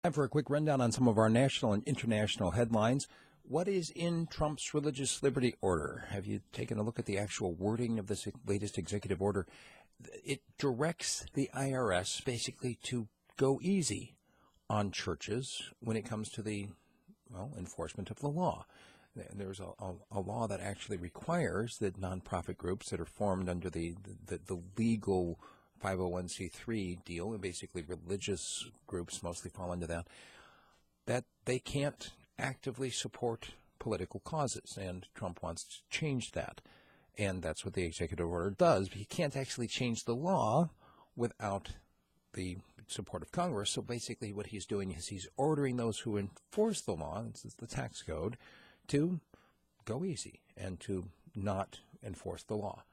Time for a quick rundown on some of our national and international headlines. What is in Trump's religious liberty order? Have you taken a look at the actual wording of this latest executive order? It directs the IRS basically to go easy on churches when it comes to the enforcement of the law. There's a law that actually requires that nonprofit groups that are formed under the legal 501c3 deal, and basically religious groups mostly fall into that they can't actively support political causes, and Trump wants to change that. And that's what the executive order does, but he can't actually change the law without the support of Congress. So basically what he's doing is he's ordering those who enforce the law, this is the tax code, to go easy and to not enforce the law.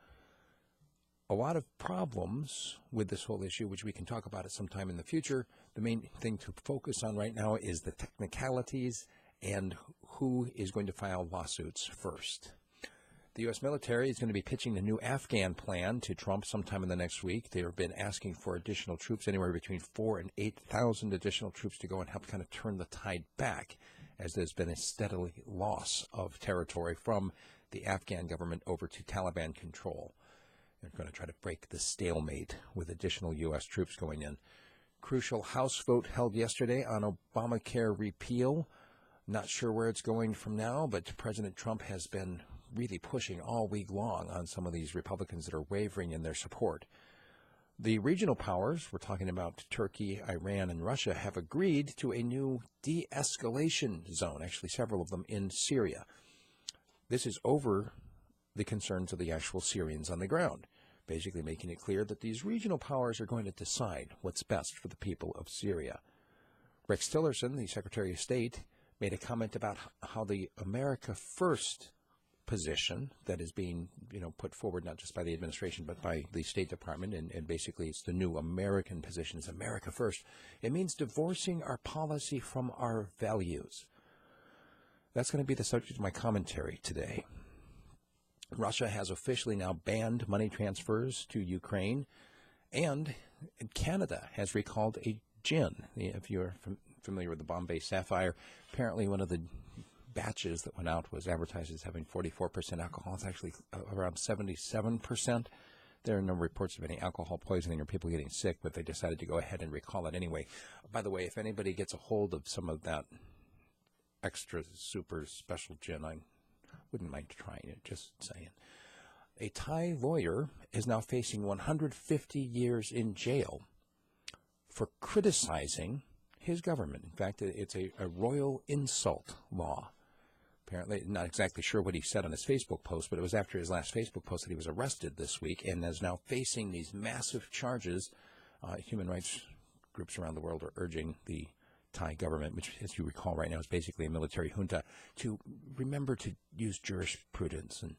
A lot of problems with this whole issue, which we can talk about at some time in the future. The main thing to focus on right now is the technicalities and who is going to file lawsuits first. The U.S. military is going to be pitching a new Afghan plan to Trump sometime in the next week. They have been asking for additional troops, anywhere between 4,000 and 8,000 additional troops to go and help kind of turn the tide back, as there's been a steady loss of territory from the Afghan government over to Taliban control. They're going to try to break the stalemate with additional U.S. troops going in. Crucial House vote held yesterday on Obamacare repeal. Not sure where it's going from now, but President Trump has been really pushing all week long on some of these Republicans that are wavering in their support. The regional powers, we're talking about Turkey, Iran, and Russia, have agreed to a new de-escalation zone, actually several of them in Syria. This is over the concerns of the actual Syrians on the ground, basically making it clear that these regional powers are going to decide what's best for the people of Syria. Rex Tillerson, the Secretary of State, made a comment about how the America First position that is being put forward not just by the administration but by the State Department, and basically it's the new American position, is America First. It means divorcing our policy from our values. That's going to be the subject of my commentary today. Russia has officially now banned money transfers to Ukraine, and Canada has recalled a gin. If you're familiar with the Bombay Sapphire, apparently one of the batches that went out was advertised as having 44% alcohol. It's actually around 77%. There are no reports of any alcohol poisoning or people getting sick, but they decided to go ahead and recall it anyway. By the way, if anybody gets a hold of some of that extra super special gin, I wouldn't mind trying it, just saying. A Thai lawyer is now facing 150 years in jail for criticizing his government. In fact, it's a royal insult law. Apparently, not exactly sure what he said on his Facebook post, but it was after his last Facebook post that he was arrested this week and is now facing these massive charges. Human rights groups around the world are urging the Thai government, which, as you recall right now, is basically a military junta, to remember to use jurisprudence. And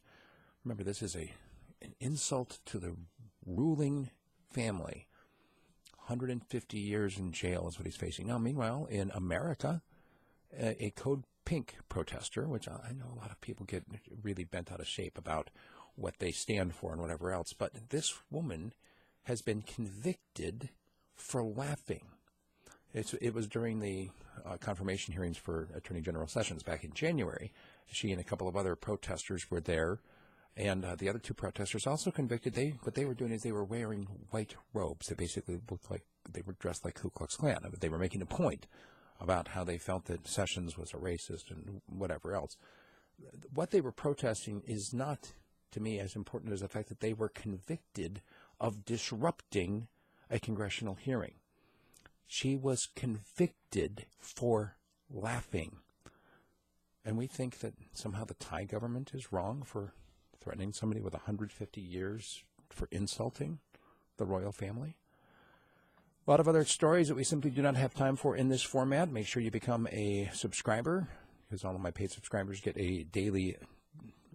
remember, this is an insult to the ruling family. 150 years in jail is what he's facing. Now, meanwhile, in America, a Code Pink protester, which I know a lot of people get really bent out of shape about what they stand for and whatever else, but this woman has been convicted for laughing. It was during the confirmation hearings for Attorney General Sessions back in January. She and a couple of other protesters were there, and the other two protesters also convicted. What they were doing is they were wearing white robes that basically looked like they were dressed like Ku Klux Klan. They were making a point about how they felt that Sessions was a racist and whatever else. What they were protesting is not, to me, as important as the fact that they were convicted of disrupting a congressional hearing. She was convicted for laughing. And we think that somehow the Thai government is wrong for threatening somebody with 150 years for insulting the royal family. A lot of other stories that we simply do not have time for in this format. Make sure you become a subscriber, because all of my paid subscribers get a daily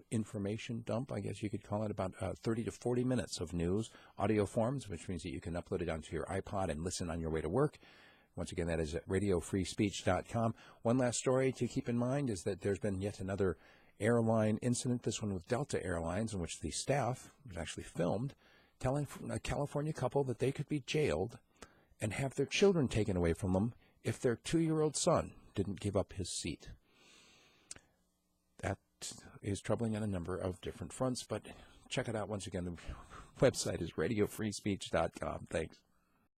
information dump, I guess you could call it, about 30 to 40 minutes of news, audio forms, which means that you can upload it onto your iPod and listen on your way to work. Once again, that is at radiofreespeech.com. One last story to keep in mind is that there's been yet another airline incident, this one with Delta Airlines, in which the staff was actually filmed telling a California couple that they could be jailed and have their children taken away from them if their 2-year-old son didn't give up his seat. That is troubling on a number of different fronts, but check it out once again. The website is radiofreespeech.com. Thanks.